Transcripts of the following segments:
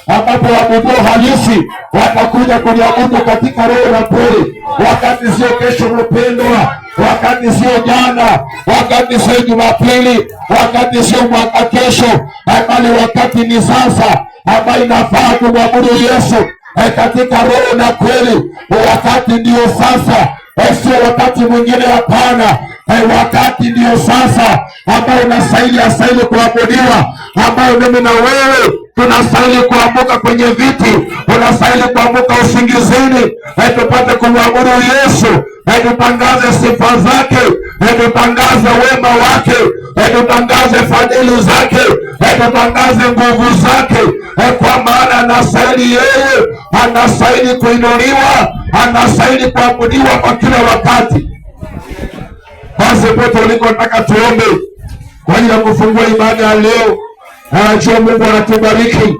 ambapo waabudu halisi watakuja kuliabudu katika roho na kweli, wakati sio kesho mpendwa, wakati sio jana, wakati sio Jumapili, wakati sio mwaka kesho, bali wakati ni sasa, ambayo inafaa kumwabudu Yesu katika roho na kweli. Wakati ndio sasa, sio wakati mwingine. Hapana, wakati ndio sasa ambao unastahili kuabudiwa, ambayo mimi na wewe tunastahili kuamka kwenye viti, unastahili kuamka usingizini, tupate kumwabudu Yesu, tutangaze sifa zake, tutangaze wema wake, tutangaze fadhili zake, tutangaze nguvu zake, kwa maana anastahili yeye, anastahili kuinuliwa, anastahili kuabudiwa kwa kila wakati. Basi pote uliko nataka tuombe kwa ajili ya kufungua ibada ya leo. Anajua Mungu anatubariki,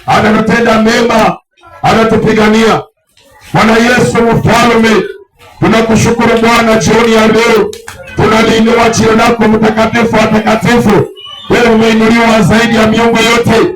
anatutenda mema, anatupigania. Bwana Yesu Mfalme, tunakushukuru Bwana jioni ya leo, tunaliinua jina lako mtakatifu wa takatifu. Wewe umeinuliwa zaidi ya miungu yote,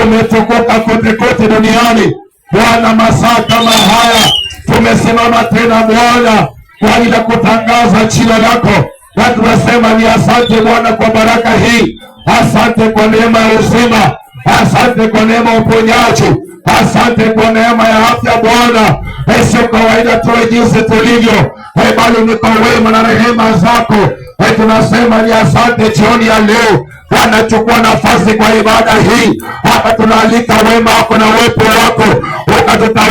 umetukuka kote kote duniani. Bwana, masaa kama haya tumesimama tena Bwana kwa ajili ya kutangaza jina lako, na tunasema ni asante Bwana kwa baraka hii. Asante kwa neema ya uzima, asante kwa neema ya uponyaji, asante kwa neema ya afya Bwana. Sio kawaida tuwe jinsi tulivyo, bali ni kwa wema na rehema zako. Tunasema ni asante jioni ya leo. Bwana, chukua nafasi kwa ibada hii, hapa tunaalika wema wako na uwepo wako ukatuta